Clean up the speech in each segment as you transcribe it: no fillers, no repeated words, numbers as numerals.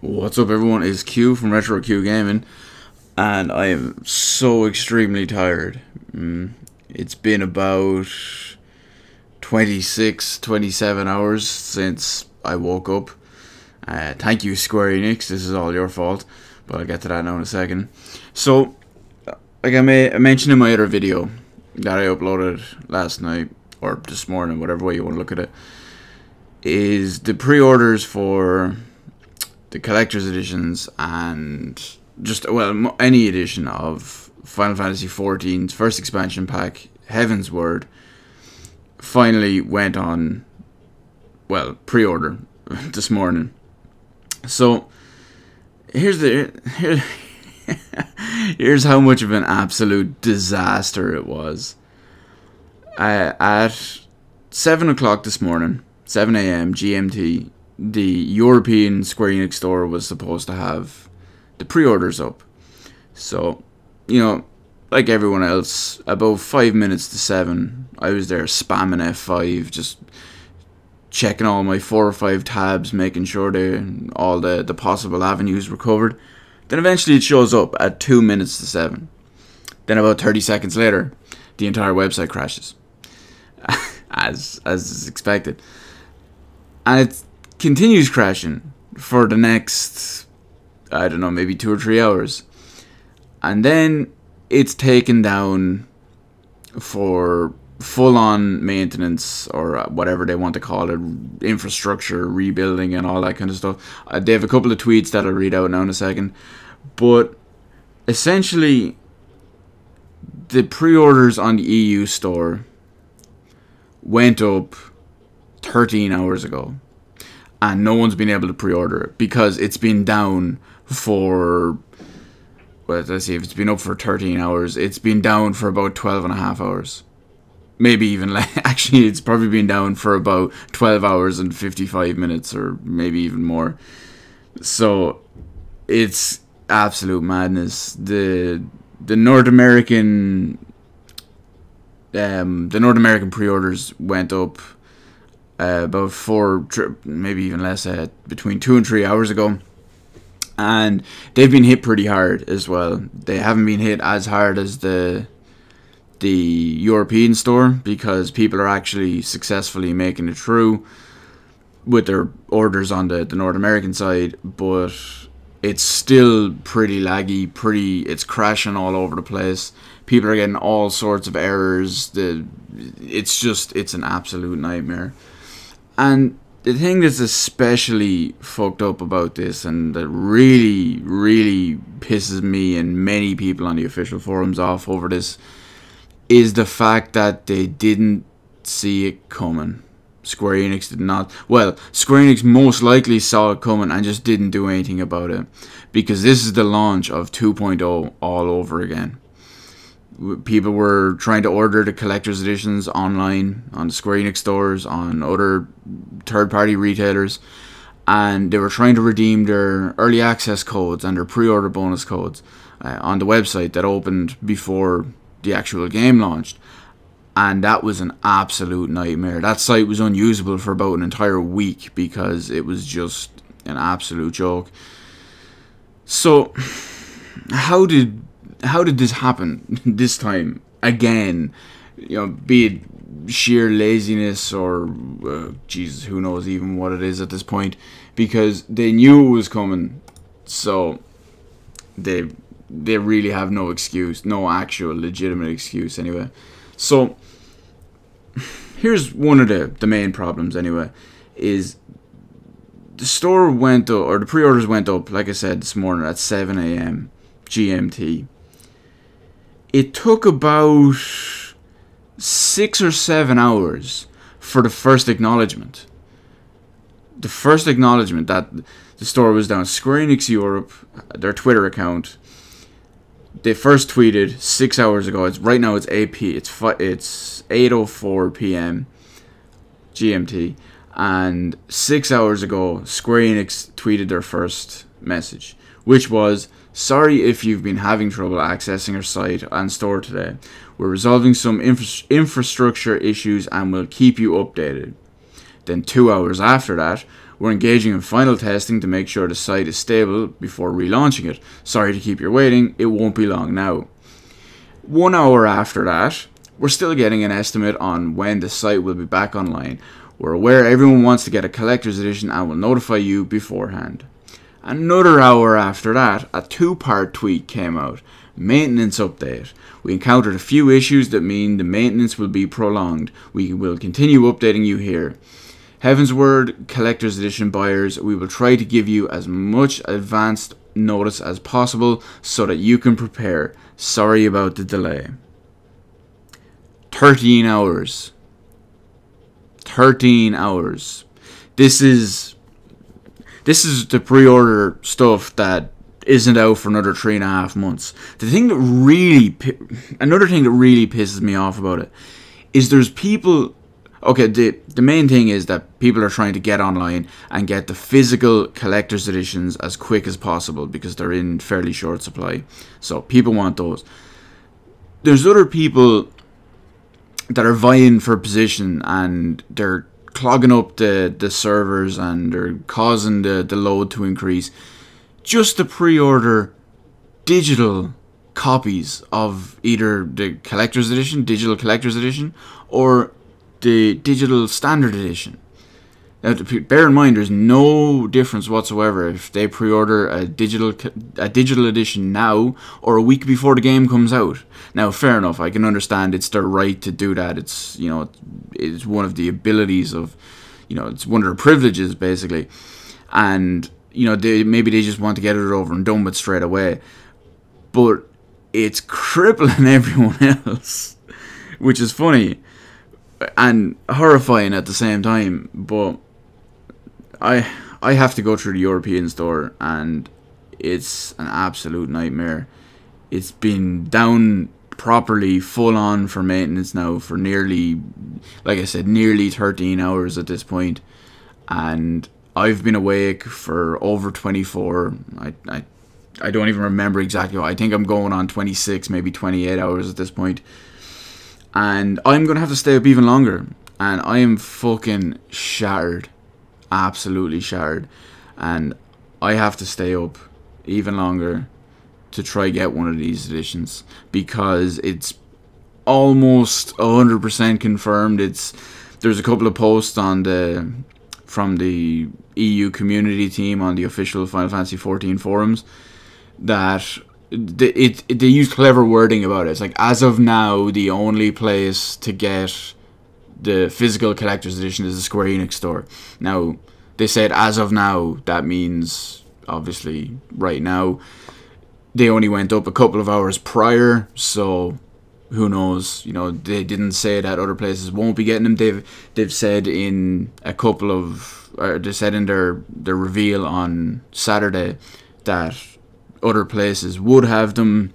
What's up, everyone? It's Q from Retro Q Gaming, and I am so extremely tired. It's been about 27 hours since I woke up. Thank you, Square Enix. This is all your fault, but I'll get to that now in a second. So, like I mentioned in my other video that I uploaded last night, or this morning, whatever way you want to look at it, is the pre-orders for the collector's editions and just, well, any edition of Final Fantasy XIV's first expansion pack, Heavensward, finally went on, well, pre-order this morning. So here's how much of an absolute disaster it was. At 7 o'clock this morning, 7 a.m. GMT, the European Square Enix store was supposed to have the pre-orders up. So, you know, like everyone else, about 5 minutes to 7, I was there spamming F5, just checking all my 4 or 5 tabs, making sure all the possible avenues were covered. Then eventually it shows up at 2 minutes to 7. Then about 30 seconds later, the entire website crashes, as is expected, and it continues crashing for the next, I don't know, maybe 2 or 3 hours, and then it's taken down for full-on maintenance, or whatever they want to call it, infrastructure rebuilding and all that kind of stuff. They have a couple of tweets that I'll read out now in a second, but essentially the pre-orders on the EU store went up 13 hours ago, and no one's been able to pre-order it because it's been down for, well, let's see, if it's been up for 13 hours, it's been down for about 12 and a half hours. Maybe even less. Actually, it's probably been down for about 12 hours and 55 minutes, or maybe even more. So it's absolute madness. The North American pre-orders went up about 4, maybe even less, between 2 and 3 hours ago, and they've been hit pretty hard as well. They haven't been hit as hard as the European store, because people are actually successfully making it through with their orders on the North American side, but it's still pretty laggy, it's crashing all over the place. People are getting all sorts of errors. It's an absolute nightmare. And the thing that's especially fucked up about this, and that really, really pisses me and many people on the official forums off over this, is the fact that they didn't see it coming. Square Enix did not. Well, Square Enix most likely saw it coming and just didn't do anything about it, because this is the launch of 2.0 all over again. People were trying to order the collector's editions online, on the Square Enix stores, on other third-party retailers, and they were trying to redeem their early access codes and their pre-order bonus codes on the website that opened before the actual game launched. And that was an absolute nightmare. That site was unusable for about an entire week because it was just an absolute joke. So, how did this happen this time again? You know, be it sheer laziness or Jesus, who knows even what it is at this point, because they knew it was coming, so they really have no excuse, no actual legitimate excuse anyway. So here's one of the main problems anyway, is the store went up, or the pre-orders went up, like I said, this morning at 7 a.m. GMT. It took about 6 or 7 hours for the first acknowledgement. The first acknowledgement that the store was down. Square Enix Europe, their Twitter account, they first tweeted 6 hours ago. Right now it's 8:04 p.m. GMT, and 6 hours ago Square Enix tweeted their first message, which was, "Sorry if you've been having trouble accessing our site and store today. We're resolving some infrastructure issues and will keep you updated." Then 2 hours after that, We're engaging in final testing to make sure the site is stable before relaunching it. Sorry to keep you waiting, it won't be long now. 1 hour after that, we're still getting an estimate on when the site will be back online. We're aware everyone wants to get a collector's edition and will notify you beforehand. Another hour after that, a 2-part tweet came out. Maintenance update. We encountered a few issues that mean the maintenance will be prolonged. We will continue updating you here. Heavensward Collector's Edition buyers, we will try to give you as much advanced notice as possible so that you can prepare. Sorry about the delay. 13 hours. 13 hours. This is the pre-order stuff that isn't out for another 3.5 months. Another thing that really pisses me off about it is there's people. Okay, the main thing is that people are trying to get online and get the physical collector's editions as quick as possible because they're in fairly short supply. So people want those. There's other people that are vying for position and they're clogging up the servers and they're causing the load to increase just to pre-order digital copies of either the collector's edition, digital collector's edition, or the digital standard edition. Now, bear in mind, there's no difference whatsoever if they pre-order a digital edition now or a week before the game comes out. Now, fair enough, I can understand it's their right to do that. It's, you know, it's one of the abilities of, you know, it's one of their privileges basically, and you know, maybe they just want to get it over and done with straight away. But it's crippling everyone else, which is funny and horrifying at the same time. But I have to go through the European store and it's an absolute nightmare. It's been down properly full on for maintenance now for nearly, like I said, nearly 13 hours at this point, and I've been awake for over 24. I don't even remember exactly. I think I'm going on 26, maybe 28 hours at this point. And I'm going to have to stay up even longer. And I am fucking shattered. Absolutely shattered. And I have to stay up even longer to try get one of these editions. Because it's almost 100% confirmed. There's a couple of posts on from the EU community team on the official Final Fantasy XIV forums that they use clever wording about it. It's like, as of now, the only place to get the physical collector's edition is the Square Enix store. Now, they said as of now, that means obviously right now. They only went up a couple of hours prior, so who knows? You know, they didn't say that other places won't be getting them. They've said in a couple of, they said in their reveal on Saturday that other places would have them.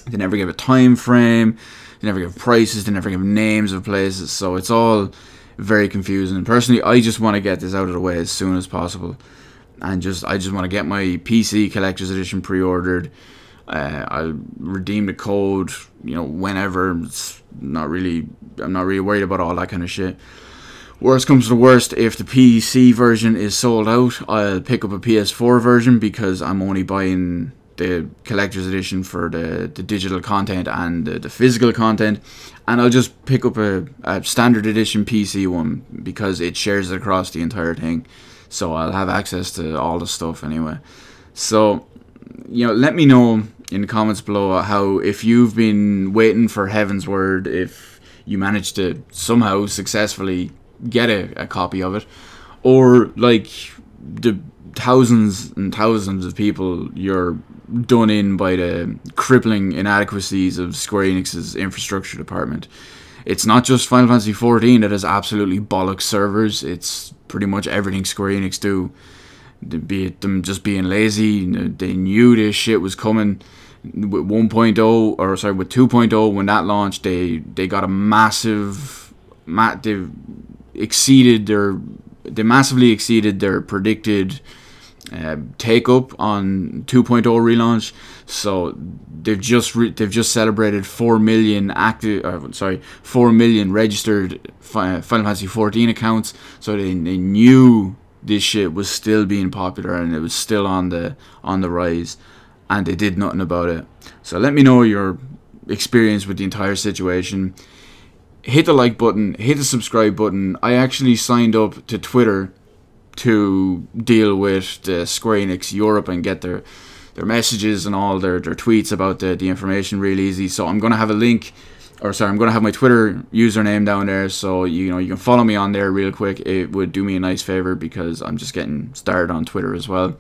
They never give a time frame. They never give prices. They never give names of places. So it's all very confusing. Personally, I just want to get this out of the way as soon as possible, and I just want to get my PC collector's edition pre-ordered. I'll redeem the code, you know, whenever. I'm not really worried about all that kind of shit. Worst comes to worst, if the PC version is sold out, I'll pick up a PS4 version because I'm only buying the collector's edition for the digital content and the physical content, and I'll just pick up a standard edition PC one because it shares it across the entire thing, so I'll have access to all the stuff anyway. So, you know, let me know in the comments below how, if you've been waiting for Heavensward, if you managed to somehow successfully get a copy of it, or like the thousands and thousands of people you're done in by the crippling inadequacies of Square Enix's infrastructure department. It's not just Final Fantasy XIV that has absolutely bollocks servers. It's pretty much everything Square Enix do. Be it them just being lazy. They knew this shit was coming. With 1.0, or sorry, with 2.0, when that launched, they got a massive, they massively exceeded their predicted take up on 2.0 relaunch. So they've just celebrated 4 million active, 4 million registered Final Fantasy XIV accounts. So they knew this shit was still being popular and it was still on the rise, and they did nothing about it. So let me know your experience with the entire situation. Hit the like button, hit the subscribe button. I actually signed up to Twitter to deal with the Square Enix Europe and get their messages and all their tweets about the information real easy. So I'm gonna have a link, or sorry, I'm gonna have my Twitter username down there, so you can follow me on there real quick. It would do me a nice favor because I'm just getting started on Twitter as well.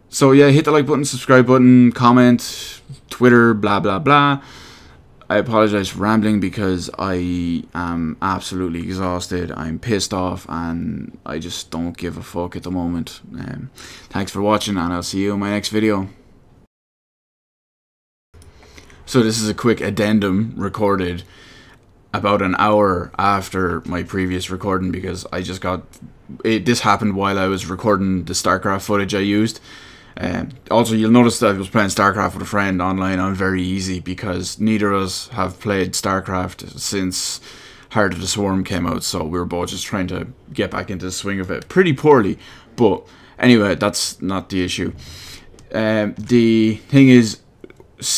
So yeah, hit the like button, subscribe button, comment, Twitter, blah blah blah. I apologize for rambling because I am absolutely exhausted. I'm pissed off and I just don't give a fuck at the moment. Thanks for watching, and I'll see you in my next video. So this is a quick addendum recorded about an hour after my previous recording, because I just got this happened while I was recording the StarCraft footage I used. Also, you'll notice that I was playing StarCraft with a friend online on very easy, because neither of us have played StarCraft since Heart of the Swarm came out, so we were both just trying to get back into the swing of it pretty poorly. But anyway, that's not the issue. The thing is,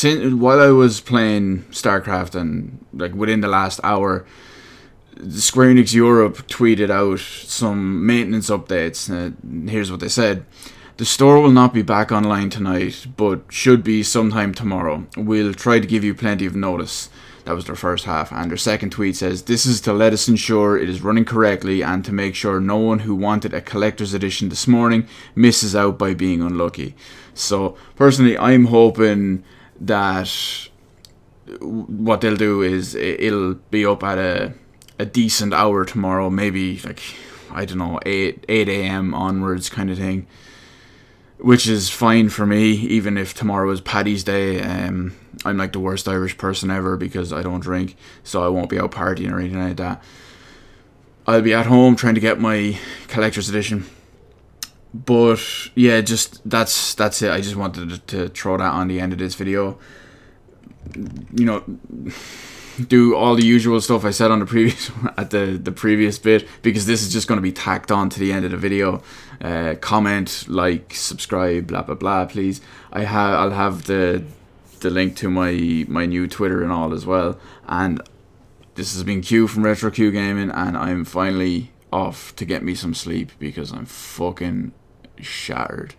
while I was playing StarCraft and like within the last hour, the Square Enix Europe tweeted out some maintenance updates. Here's what they said. The store will not be back online tonight, but should be sometime tomorrow. We'll try to give you plenty of notice. That was their first half. And their second tweet says, this is to let us ensure it is running correctly and to make sure no one who wanted a collector's edition this morning misses out by being unlucky. So, personally, I'm hoping that what they'll do is it'll be up at a decent hour tomorrow. Maybe, like, I don't know, 8 a.m. onwards kind of thing. Which is fine for me, even if tomorrow is Paddy's Day. I'm like the worst Irish person ever because I don't drink, so I won't be out partying or anything like that. I'll be at home trying to get my collector's edition. But yeah, just that's it. I just wanted to throw that on the end of this video. You know, do all the usual stuff I said on the previous at the previous bit, because this is just going to be tacked on to the end of the video. Comment, like, subscribe, blah blah blah, please. I'll have the link to my new Twitter and all as well. And this has been Q from Retro Q Gaming, and I'm finally off to get me some sleep because I'm fucking shattered.